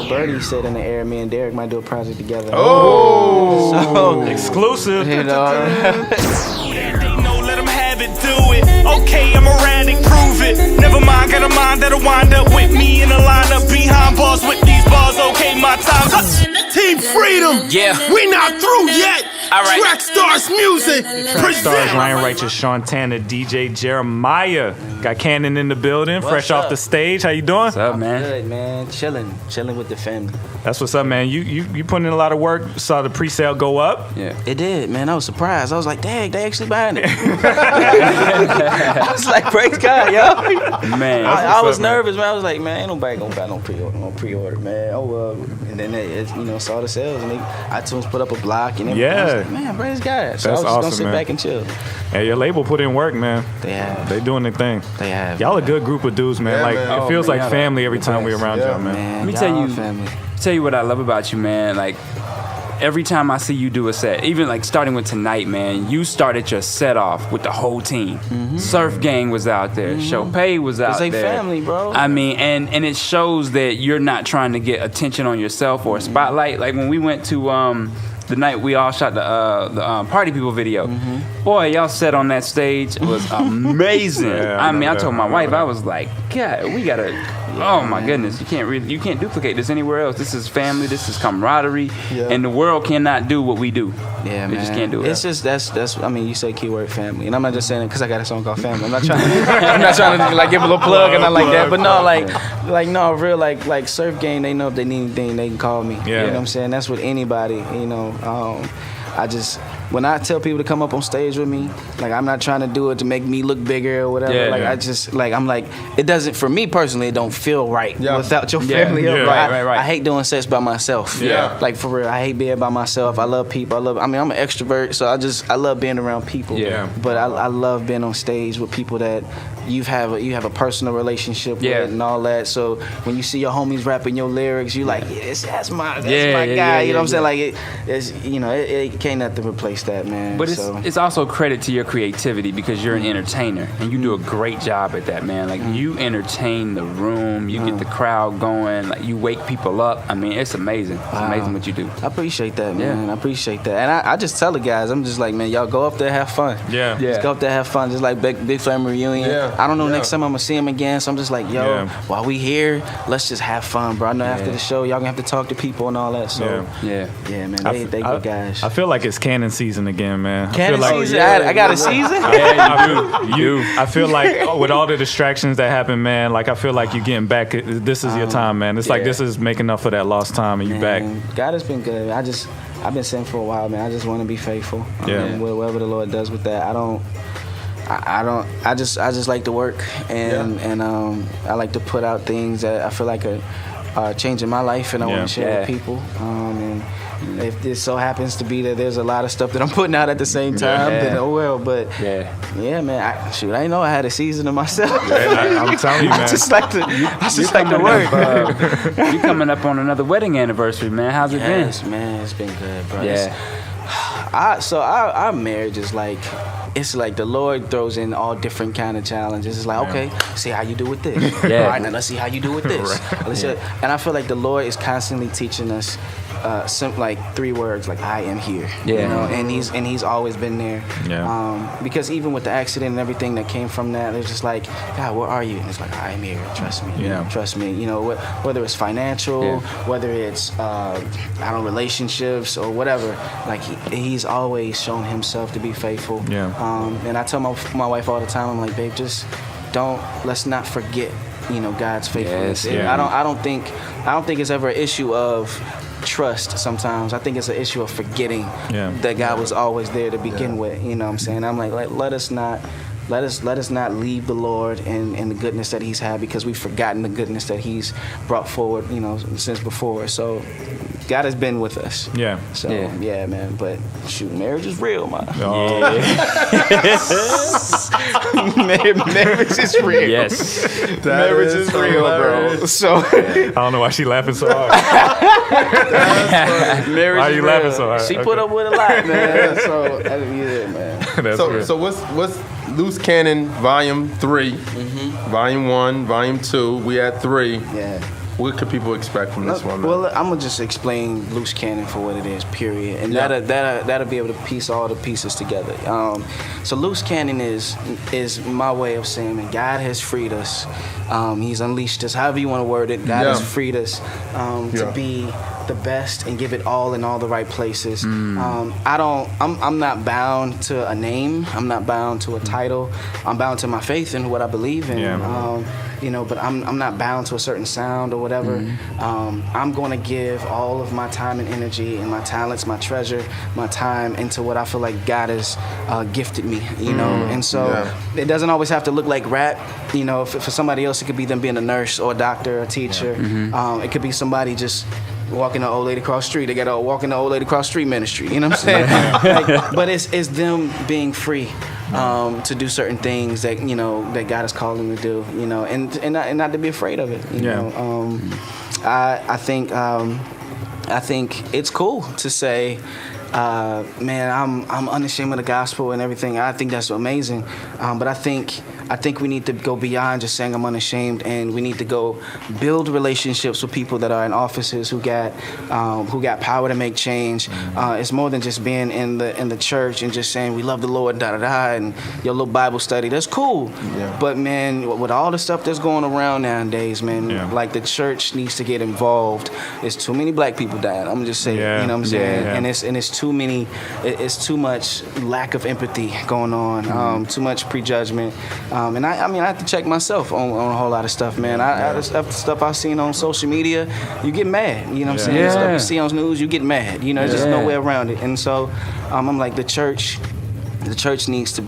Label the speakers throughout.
Speaker 1: Birdie said in the air, me and Derek might do a project together.
Speaker 2: Oh,
Speaker 1: so,
Speaker 3: exclusive.
Speaker 1: You know.
Speaker 4: They know, let them have it, do it. Okay, I'm erratic, prove it. Never mind, got a mind that'll wind up with me in a lineup behind bars with these bars. Okay, my time's up.
Speaker 2: Team Freedom.
Speaker 4: Yeah.
Speaker 2: We not through yet.
Speaker 4: All right.
Speaker 2: Trackstarz music.
Speaker 3: Trackstarz, Ryan Righteous, SEANTANA, DJ Jeremiah. Got Canon in the building, fresh off the stage. How you doing?
Speaker 5: What's up, man?
Speaker 1: Good, man. Chilling with the family.
Speaker 3: That's what's up, man. You putting in a lot of work. Saw the pre-sale go up.
Speaker 5: Yeah.
Speaker 1: It did, man. I was surprised. I was like, dang, they actually buying it. I was like, praise God, yo.
Speaker 5: Man.
Speaker 1: I was nervous, man. I was like, man, ain't nobody gonna buy no pre-order, man. Oh well. And then saw the sales, and iTunes put up a block and everything. I was like, man, praise God. So
Speaker 3: That's
Speaker 1: I was just
Speaker 3: awesome,
Speaker 1: gonna sit
Speaker 3: man.
Speaker 1: back and chill.
Speaker 3: Hey, your label put in work, man.
Speaker 1: They have.
Speaker 3: They doing their thing.
Speaker 1: They have.
Speaker 3: Y'all a good group of dudes, man.
Speaker 2: Yeah,
Speaker 3: like
Speaker 2: man.
Speaker 3: it feels
Speaker 5: man,
Speaker 3: like
Speaker 5: y'all
Speaker 3: family every time we around y'all, man.
Speaker 1: Man,
Speaker 5: Let me
Speaker 1: y'all
Speaker 5: tell you,
Speaker 1: family.
Speaker 5: what I love about you, man. Like, every time I see you do a set, even like starting with tonight, man, you started your set off with the whole team. Surf Gang was out there. Chopay was out
Speaker 1: It's
Speaker 5: there.
Speaker 1: a family, bro.
Speaker 5: I mean, and it shows that you're not trying to get attention on yourself or a spotlight. Like when we went to the night we all shot the Party People video. Boy, y'all set on that stage was amazing. I mean, I told my wife, I was like, God, we gotta. Oh my goodness, you can't duplicate this anywhere else. This is family, this is camaraderie, and the world cannot do what we do.
Speaker 1: Yeah,
Speaker 5: They
Speaker 1: man.
Speaker 5: just can't do it.
Speaker 1: It's just that's. I mean, you say keyword family, and I'm not just saying it because I got a song called Family. I'm not trying. I'm not trying to like give a little plug and not like that. But no, no, real like Surf Gang. They know if they need anything, they can call me.
Speaker 3: Yeah.
Speaker 1: You know what I'm saying? That's with anybody. You know. When I tell people to come up on stage with me, like I'm not trying to do it to make me look bigger or whatever.
Speaker 5: Yeah,
Speaker 1: like
Speaker 5: yeah.
Speaker 1: I just like I'm like it doesn't for me personally. It don't feel right without your family.
Speaker 3: Yeah.
Speaker 5: Right.
Speaker 1: I hate doing sets by myself.
Speaker 2: Yeah.
Speaker 1: Like for real, I hate being by myself. I love people. I'm an extrovert, so I love being around people.
Speaker 5: Yeah.
Speaker 1: But I love being on stage with people that you have a personal relationship
Speaker 5: Yeah.
Speaker 1: with and all that. So when you see your homies rapping your lyrics, you like, that's my guy.
Speaker 5: Yeah,
Speaker 1: you know what I'm saying?
Speaker 5: yeah.
Speaker 1: Like it's it can't nothing replace that, man.
Speaker 5: But
Speaker 1: so.
Speaker 5: it's also credit to your creativity because you're an entertainer and you do a great job at that, man. Like you entertain the room, you get the crowd going, like you wake people up. I mean, it's amazing. It's amazing what you do.
Speaker 1: I appreciate that,
Speaker 5: Yeah.
Speaker 1: man. I appreciate that. And I just tell the guys, I'm just like, man, y'all go up there, have fun.
Speaker 3: Yeah.
Speaker 1: Just go up there, have fun. Just like Big Family Reunion.
Speaker 2: Yeah.
Speaker 1: I don't know next time I'm going to see him again. So I'm just like, yo, while we here, let's just have fun, bro. I know after the show, y'all going to have to talk to people and all that. So,
Speaker 5: Yeah.
Speaker 1: man, they good guys.
Speaker 3: I feel like it's Canon season again, man.
Speaker 1: Canon
Speaker 3: I feel like,
Speaker 1: season? I got a season?
Speaker 3: I feel like with all the distractions that happen, man, like I feel like you're getting back. This is your time, man. It's like this is making up for that lost time, and you back.
Speaker 1: God has been good. I've been saying for a while, man. I just want to be faithful. Whatever the Lord does with that, I just like to work and I like to put out things that I feel like are changing my life and I want to share with people. And if this so happens to be that there's a lot of stuff that I'm putting out at the same time, then oh well. But yeah, man, I didn't know I had a season of myself.
Speaker 3: I'm telling you, man.
Speaker 1: I just like to work.
Speaker 5: You coming up on another wedding anniversary, man. How's it been?
Speaker 1: Yes, man, it's been good, bro.
Speaker 5: Yeah.
Speaker 1: Our marriage is like, it's like the Lord throws in all different kind of challenges. It's like, okay, see how you do with this. All right, now let's see how you do with this. And I feel like the Lord is constantly teaching us like 3 words, like I am here. You know, and he's always been there. Because even with the accident and everything that came from that, it's just like, God, where are you? And it's like, I am here. Trust me. Trust me. You know, whether it's financial, whether it's relationships or whatever, like he's always shown himself to be faithful. And I tell my wife all the time, I'm like, babe, let's not forget, God's faithfulness. I don't think it's ever an issue of trust sometimes. I think it's an issue of forgetting that God was always there to begin with. You know what I'm saying? I'm like let us not leave the Lord and the goodness that he's had because we've forgotten the goodness that he's brought forward, since before. So God has been with us. So yeah, man. But shoot, marriage is real, man. Marriage is real.
Speaker 5: Yes.
Speaker 1: Marriage is real, bro. So
Speaker 3: I don't know why she laughing so hard.
Speaker 1: marriage
Speaker 3: Why
Speaker 1: is
Speaker 3: you
Speaker 1: real.
Speaker 3: laughing so hard?
Speaker 1: She put up with a lot, man. So yeah, man.
Speaker 3: That's real.
Speaker 2: So what's Loose Cannon Volume 3, Volume 1, Volume 2? We at 3.
Speaker 1: Yeah.
Speaker 2: What could people expect from this one, man?
Speaker 1: Well, I'm gonna just explain Loose Cannon for what it is, period, and that'll be able to piece all the pieces together. So Loose Cannon is my way of saying that God has freed us. He's unleashed us, however you want to word it. God has freed us to be the best and give it all in all the right places. I'm not bound to a name. I'm not bound to a title. I'm bound to my faith and what I believe in. But I'm not bound to a certain sound or whatever. I'm going to give all of my time and energy and my talents, my treasure, my time into what I feel like God has gifted me, And so it doesn't always have to look like rap. For somebody else, it could be them being a nurse or a doctor or a teacher. It could be somebody just walking the old lady across the street. They got a walking the old lady across the street ministry. You know what I'm saying? But it's them being free to do certain things that that God has called them to do. And not to be afraid of it. I think it's cool to say, man, I'm unashamed of the gospel and everything. I think that's amazing. But I think we need to go beyond just saying I'm unashamed, and we need to go build relationships with people that are in offices who got power to make change. It's more than just being in the church and just saying we love the Lord, and your little Bible study. That's cool. But man, with all the stuff that's going around nowadays, man, like the church needs to get involved. There's too many black people dying. I'm just saying, you know what I'm saying? And it's too many. It's too much lack of empathy going on. Too much prejudgment. And I have to check myself on a whole lot of stuff, man. Stuff I've seen on social media, you get mad. You know what I'm saying? Stuff you see on the news, you get mad. There's just no way around it. And so I'm like, the church needs to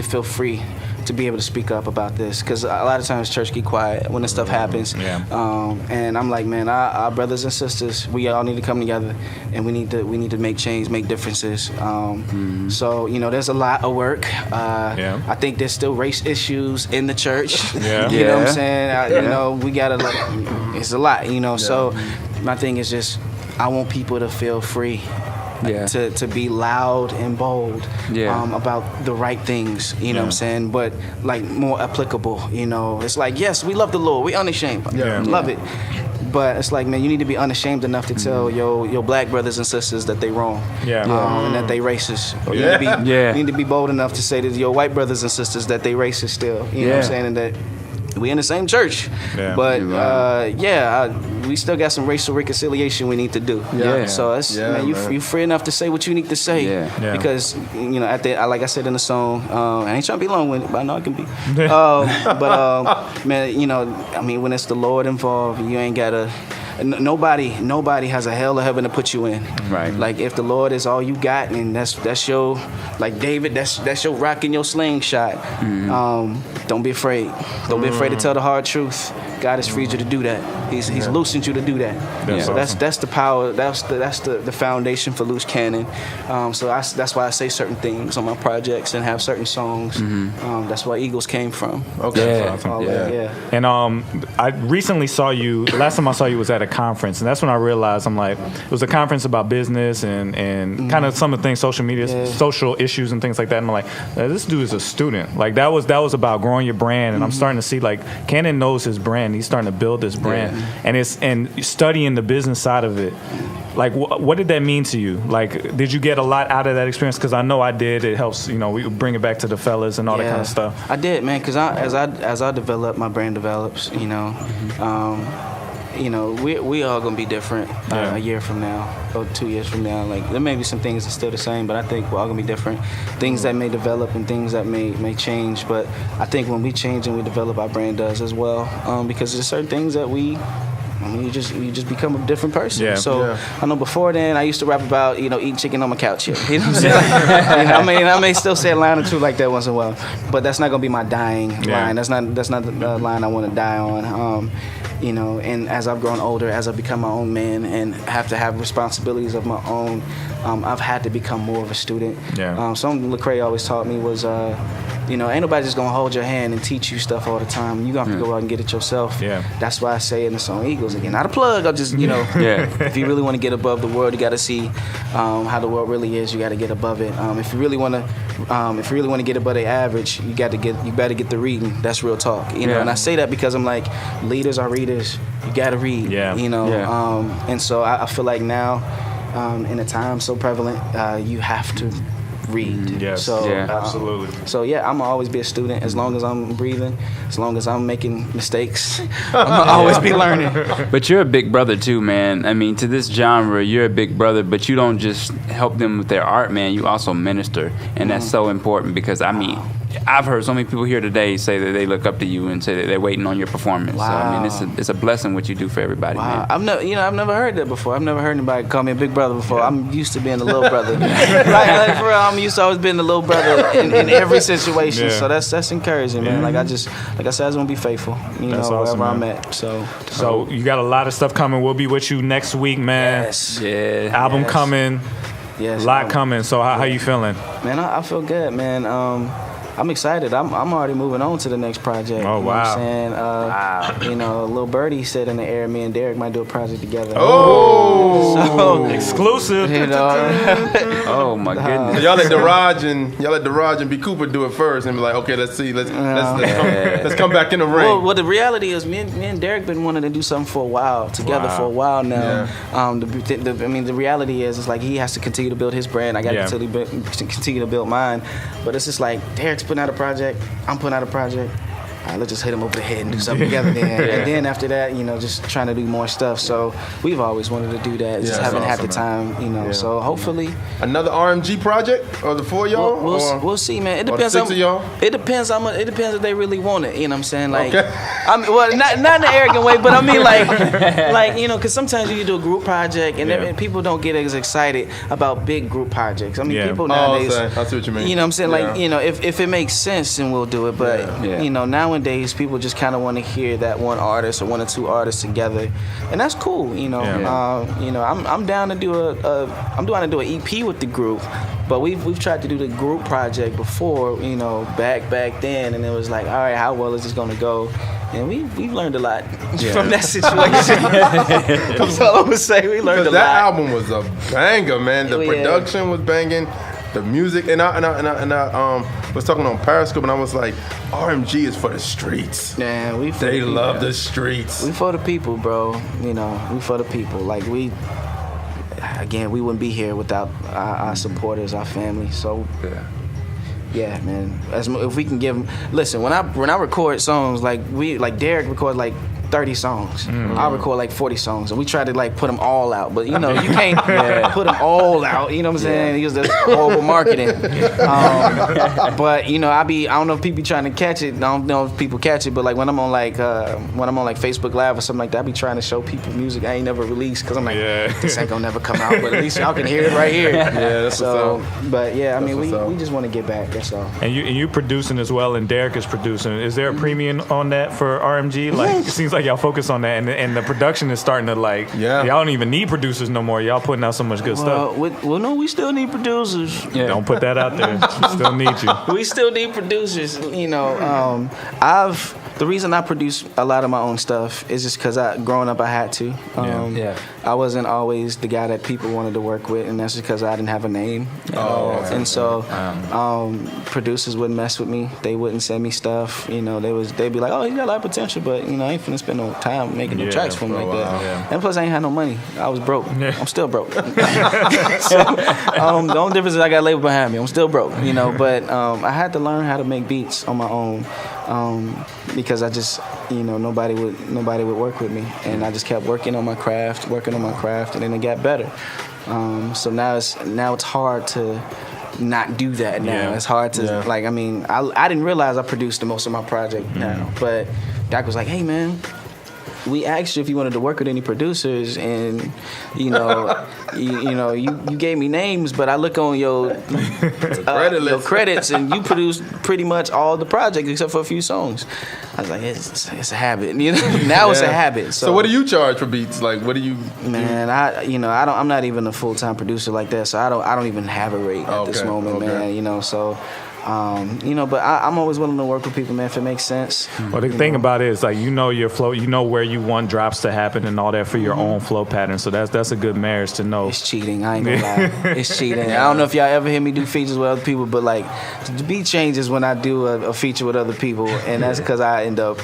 Speaker 1: feel free to be able to speak up about this, because a lot of times church get quiet when this stuff happens. And I'm like, man, our brothers and sisters, we all need to come together, and we need to make change, make differences. So there's a lot of work. I think there's still race issues in the church. You know what I'm saying? We gotta it's a lot. So my thing is just, I want people to feel free. To be loud and bold about the right things, you know what I'm saying, but like more applicable. It's like, yes, we love the Lord, we unashamed, love it, but it's like, man, you need to be unashamed enough to tell your black brothers and sisters that they wrong, and that they racist. Or you need to be bold enough to say to your white brothers and sisters that they racist still, you know what I'm saying, and that we in the same church, but we still got some racial reconciliation we need to do. So that's, man, you free enough to say what you need to say, because like I said in the song, I ain't trying to be long-winded, but I know I can be. Man, when it's the Lord involved, you ain't gotta. Nobody has a hell or heaven to put you in. Right. Like, if the Lord is all you got, and that's your, like David, that's your rock and your slingshot. Don't be afraid. Don't be afraid to tell the hard truth. God has freed you to do that. He's loosened you to do that. So that's the power. That's the foundation for Loose Cannon. So that's why I say certain things on my projects and have certain songs. That's where Eagles came from.
Speaker 3: And I recently saw you. Last time I saw you was at a conference, and that's when I realized, I'm like, it was a conference about business and kind of some of the things, social media, social issues and things like that. And I'm like, this dude is a student. Like, that was about growing your brand, and I'm starting to see, like, Canon knows his brand. He's starting to build this brand, and studying the business side of it. Like, what did that mean to you? Like, did you get a lot out of that experience? Because I know I did. It helps, we bring it back to the fellas and all that kind of stuff.
Speaker 1: I did, man, because as I develop, my brand develops, we all gonna be different a year from now or 2 years from now. Like, there may be some things that's still the same, but I think we're all gonna be different. Things that may develop and things that may change. But I think when we change and we develop, our brand does as well. Because there's certain things that you just become a different person. I know before then I used to rap about eating chicken on my couch here. You know what I'm saying? I may still say a line or two like that once in a while, but that's not gonna be my dying line. That's not the line I want to die on. And as I've grown older, as I've become my own man and have to have responsibilities of my own, I've had to become more of a student. Something Lecrae always taught me was ain't nobody just gonna hold your hand and teach you stuff all the time. You gonna have to go out and get it yourself.
Speaker 3: Yeah.
Speaker 1: That's why I say in the song Eagles again. Not a plug. I'll just if you really want to get above the world, you got to see how the world really is. You got to get above it. If you really want to get above the average, you better get the reading. That's real talk. And I say that because I'm like, leaders are readers. You got to read.
Speaker 3: Yeah.
Speaker 1: And so I feel like now, in a time so prevalent, you have to read.
Speaker 3: Yes.
Speaker 1: So,
Speaker 3: absolutely.
Speaker 1: So I'm gonna always be a student as long as I'm breathing, as long as I'm making mistakes. I'm gonna always be learning.
Speaker 5: But you're a big brother too, man. I mean, to this genre, you're a big brother, but you don't just help them with their art, man. You also minister, and that's so important because I mean, I've heard so many people here today say that they look up to you and say that they're waiting on your performance.
Speaker 1: Wow.
Speaker 5: So I mean, it's a blessing what you do for everybody, man.
Speaker 1: I've never heard that before. I've never heard anybody call me a big brother before. I'm used to being the little brother. like for real, I'm used to always being the little brother in every situation.
Speaker 3: Yeah.
Speaker 1: So that's encouraging, man. Like I said, I just want to be faithful.
Speaker 3: That's awesome,
Speaker 1: wherever I'm
Speaker 3: man.
Speaker 1: at. So
Speaker 3: you got a lot of stuff coming. We'll be with you next week, man.
Speaker 1: Yes.
Speaker 5: Yeah.
Speaker 3: Album coming.
Speaker 1: Yes.
Speaker 3: A lot coming. So how you feeling?
Speaker 1: Man, I feel good, man. I'm excited. I'm already moving on to the next project.
Speaker 3: Oh,
Speaker 1: you know
Speaker 3: wow.
Speaker 1: what I'm saying? Lil Birdie said in the air, me and Derek might do a project together.
Speaker 2: Oh,
Speaker 1: so,
Speaker 3: exclusive.
Speaker 5: Oh my goodness.
Speaker 2: So y'all let Daraj and B Cooper do it first, and be like, okay, let's see, let's come back in the ring.
Speaker 1: Well, the reality is, me and Derek been wanting to do something for a while together for a while now.
Speaker 2: Yeah.
Speaker 1: The reality is, it's like he has to continue to build his brand. I got to continue to build mine. But it's just like Derek's putting out a project, I'm putting out a project. All right, let's just hit him over the head and do something together then. And then after that, just trying to do more stuff. So we've always wanted to do that. Just haven't had the time, So hopefully
Speaker 2: another RMG project or the four of y'all?
Speaker 1: We'll see, man. It depends
Speaker 2: on 6 of y'all?
Speaker 1: It depends how much. It depends if they really want it. You know what I'm saying? Like,
Speaker 2: okay.
Speaker 1: Not in an arrogant way, but I mean like because sometimes you can do a group project and people don't get as excited about big group projects. I mean, people nowadays.
Speaker 2: I see what you mean.
Speaker 1: You know what I'm saying? Like, if it makes sense, then we'll do it. But nowadays people just kind of want to hear that one artist or one or two artists together, and that's cool. I'm down to do I'm down to do an EP with the group. But we've tried to do the group project before, back then, and it was like, all right, how well is this gonna go? And we've learned a lot from that situation. That's all I'm gonna say. We learned a lot.
Speaker 2: That album was a banger, man. The production was banging, the music, and I was talking on Periscope, and I was like, RMG is for the streets.
Speaker 1: Man,
Speaker 2: they love the streets.
Speaker 1: We for the people, bro. We for the people. Like we wouldn't be here without our supporters, our family. So yeah, man. If we can give them, listen. When I record songs, like Derek records like 30 songs. Mm-hmm. I record like 40 songs, and we try to like put them all out. But you can't put them all out. You know what I'm saying? Because that's horrible marketing. But I don't know if people be trying to catch it. I don't know if people catch it. But like when I'm on like Facebook Live or something like that, I be trying to show people music I ain't never released because I'm like, this ain't gonna never come out. But at least y'all can hear it right here.
Speaker 2: That's
Speaker 1: so. But yeah, I mean, we just want to get back. That's all.
Speaker 3: And you producing as well, and Derek is producing. Is there a premium on that for RMG? Like it seems like y'all focus on that, and the production is starting to y'all don't even need producers no more. Y'all putting out so much good stuff.
Speaker 1: No, we still need producers.
Speaker 3: Yeah. Don't put that out there. We still need you.
Speaker 1: We still need producers. The reason I produce a lot of my own stuff is just because growing up I had to. I wasn't always the guy that people wanted to work with, and that's because I didn't have a name. And so producers wouldn't mess with me. They wouldn't send me stuff. They'd be like, oh, you got a lot of potential, but I ain't finna spend no time making no tracks for him like that. Yeah. And plus I ain't had no money. I was broke. I'm still broke. So, the only difference is I got a label behind me. I'm still broke. But I had to learn how to make beats on my own. Because I just, nobody would work with me, and I just kept working on my craft, and then it got better. So now it's hard to not do that now. Yeah. It's hard to I didn't realize I produced the most of my project now, but Doc was like, hey man, we asked you if you wanted to work with any producers, and you gave me names, but I look on your credits, and you produced pretty much all the projects except for a few songs. I was like, it's a habit, Now it's a habit. So
Speaker 2: what do you charge for beats? Like, what do you?
Speaker 1: Man, I'm not even a full-time producer like that, so I don't even have a rate at this moment, man. So You know, but I'm always willing to work with people, man, if it makes sense.
Speaker 3: Well, the thing about it is, like, you know your flow, you know where you want drops to happen and all that for your own flow pattern. So that's a good marriage to know.
Speaker 1: It's cheating. I ain't gonna lie. It's cheating. I don't know if y'all ever hear me do features with other people, but like the beat changes when I do a feature with other people, and that's because I end up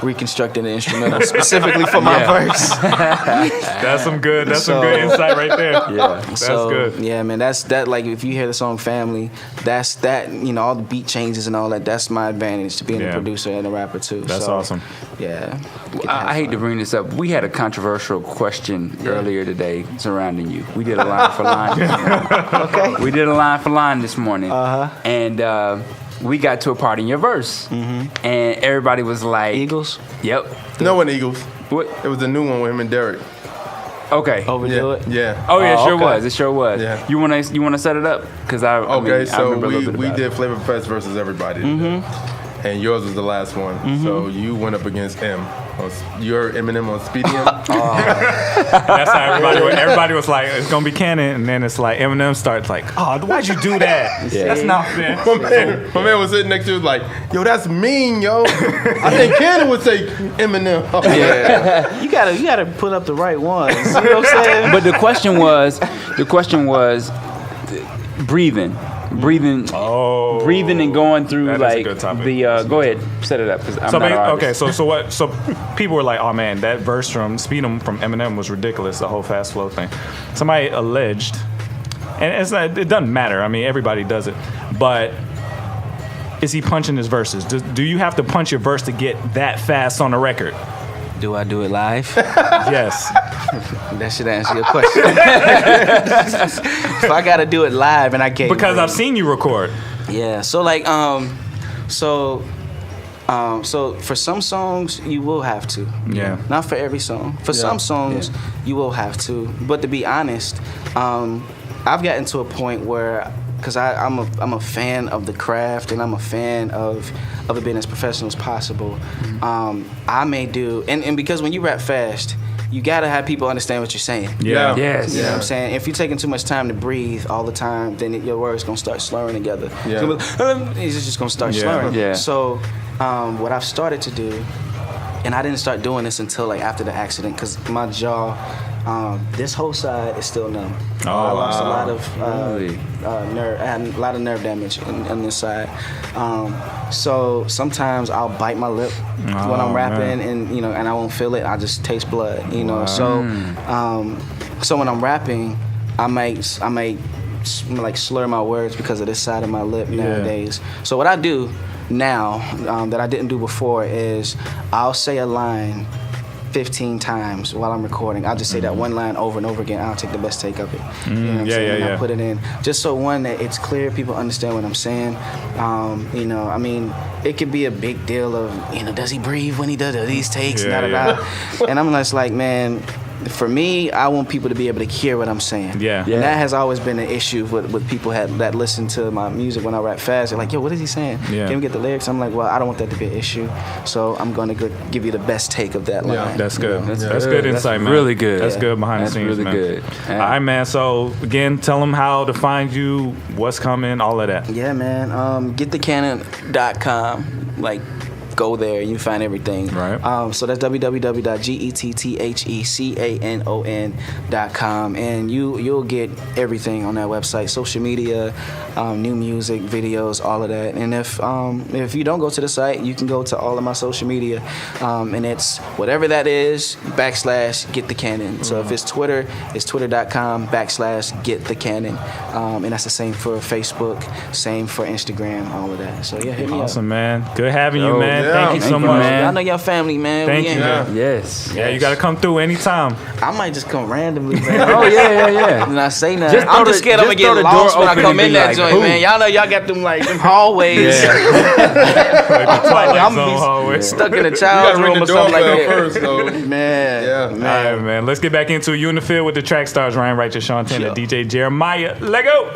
Speaker 1: reconstructing the instrumental specifically for my verse.
Speaker 3: That's some good insight right there.
Speaker 5: Yeah.
Speaker 3: That's good.
Speaker 1: Yeah, man, that's that. Like, if you hear the song "Family," that's that. You know, all the beat changes and all that. That's my advantage to being a producer and a rapper too.
Speaker 3: That's awesome.
Speaker 1: Yeah.
Speaker 5: I hate to bring this up. We had a controversial question earlier today surrounding you. We did a line for line.
Speaker 1: Okay.
Speaker 5: We did a line for line this morning. And we got to a part in your verse, and everybody was like,
Speaker 1: Eagles?
Speaker 5: Yep.
Speaker 2: No one Eagles.
Speaker 5: What?
Speaker 2: It was a new one with him and Derek.
Speaker 5: Okay.
Speaker 1: Overdo it?
Speaker 2: Yeah.
Speaker 5: Oh yeah, sure
Speaker 1: okay.
Speaker 5: was. It sure was.
Speaker 2: Yeah.
Speaker 5: You wanna set it up? Because I remember a little bit
Speaker 2: we
Speaker 5: about
Speaker 2: did
Speaker 5: it.
Speaker 2: Flavor Fest versus everybody. today. And yours was the last one. So you went up against M. Your Eminem on Speedy M.
Speaker 3: That's how everybody was like, it's gonna be Canon, and then it's like Eminem starts like, oh, why'd you do that? That's not fair.
Speaker 2: My man was sitting next to you like, yo, that's mean, yo. I think Canon would say Eminem.
Speaker 1: Yeah. You gotta put up the right ones. You know what I'm saying?
Speaker 5: But the question was breathing and going through
Speaker 3: That is a
Speaker 5: like
Speaker 3: good topic.
Speaker 5: the. Go ahead, set it up. 'Cause I'm
Speaker 3: So
Speaker 5: not an
Speaker 3: okay,
Speaker 5: artist.
Speaker 3: so what? So people were like, "Oh man, that verse from Speed 'Em from Eminem was ridiculous." The whole fast flow thing. Somebody alleged, and it's not, it doesn't matter. I mean, everybody does it, but is he punching his verses? Do you have to punch your verse to get that fast on the record?
Speaker 1: Do I do it live?
Speaker 3: Yes.
Speaker 1: That should answer your question. If I gotta do it live and I can't.
Speaker 3: Because I've seen you record.
Speaker 1: Yeah. So like so for some songs you will have to.
Speaker 3: Yeah.
Speaker 1: Not for every song. For some songs you will have to. But to be honest, I've gotten to a point where, because I'm a fan of the craft and I'm a fan of it being as professional as possible. I may do, and because when you rap fast, you gotta have people understand what you're saying.
Speaker 3: Yeah.
Speaker 5: Yes.
Speaker 1: You know what I'm saying? If you're taking too much time to breathe all the time, then your words gonna start slurring together.
Speaker 2: Yeah.
Speaker 1: It's just gonna start
Speaker 3: Yeah.
Speaker 1: slurring.
Speaker 5: Yeah.
Speaker 1: So what I've started to do, and I didn't start doing this until like after the accident, because my jaw, this whole side is still numb. I lost a lot of nerve. I had a lot of nerve damage on this side. So sometimes I'll bite my lip when I'm rapping, and and I won't feel it. I just taste blood. So so when I'm rapping, I might like slur my words because of this side of my lip nowadays. So what I do now that I didn't do before is I'll say a line 15 times while I'm recording. I'll just say that one line over and over again. I'll take the best take of it. You know what I'm saying? I'll put it in just so that it's clear, people understand what I'm saying. I mean, it could be a big deal of, does he breathe when he does these takes? And I'm just like, man, for me, I want people to be able to hear what I'm saying.
Speaker 3: Yeah.
Speaker 1: And that has always been an issue with people that listen to my music when I rap fast. They're like, yo, what is he saying?
Speaker 3: Yeah.
Speaker 1: Can we get the lyrics? I'm like, well, I don't want that to be an issue. So I'm going to give you the best take of that line.
Speaker 2: Yeah.
Speaker 3: That's good.
Speaker 5: That's
Speaker 3: That's
Speaker 5: good.
Speaker 3: good insight,
Speaker 5: That's
Speaker 3: man.
Speaker 5: really good.
Speaker 3: That's good behind
Speaker 5: That's
Speaker 3: the scenes,
Speaker 5: really
Speaker 3: man.
Speaker 5: good.
Speaker 3: All right, man. So again, tell them how to find you, what's coming, all of that.
Speaker 1: Yeah, man. GetTheCanon.com. Like, go there and you find everything.
Speaker 3: Right.
Speaker 1: So that's www.getthecanon.com, and you'll get everything on that website, social media, new music, videos, all of that. And if you don't go to the site, you can go to all of my social media, and it's whatever that is /GetTheCanon. So if it's Twitter, it's twitter.com/GetTheCanon, and that's the same for Facebook, same for Instagram, all of that. So yeah, hit me up.
Speaker 3: Awesome, man. Good having you, man.
Speaker 2: yeah.
Speaker 3: Thank you so
Speaker 5: Thank you,
Speaker 3: much.
Speaker 5: man.
Speaker 1: Y'all know your family, man.
Speaker 3: Thank
Speaker 1: We
Speaker 3: you,
Speaker 1: in
Speaker 3: man.
Speaker 1: here.
Speaker 5: Yes.
Speaker 3: Yeah, you got to come through anytime.
Speaker 1: I might just come randomly, man.
Speaker 5: Oh yeah.
Speaker 1: And I say nothing.
Speaker 5: Just
Speaker 1: I'm
Speaker 5: throw
Speaker 1: just
Speaker 5: the-
Speaker 1: scared I'm
Speaker 5: just
Speaker 1: gonna
Speaker 5: throw
Speaker 1: get
Speaker 5: the door
Speaker 1: lost when I
Speaker 5: open
Speaker 1: come
Speaker 5: and
Speaker 1: in
Speaker 5: be
Speaker 1: that
Speaker 5: like,
Speaker 1: joint,
Speaker 5: boom.
Speaker 1: man. Y'all know y'all got them hallways.
Speaker 3: Twilight
Speaker 1: I'm
Speaker 3: Zone hallway.
Speaker 1: stuck in a
Speaker 2: You
Speaker 1: child's
Speaker 2: gotta ring
Speaker 1: room
Speaker 2: the
Speaker 1: or something like
Speaker 2: doorbell
Speaker 1: that.
Speaker 2: first, though.
Speaker 1: Man.
Speaker 2: Yeah.
Speaker 3: All right, man. Let's get back into it. You in the field with the Trackstarz, Ryan Righteous, Sean Tanner,
Speaker 1: Sure.
Speaker 3: DJ Jeremiah. Let go.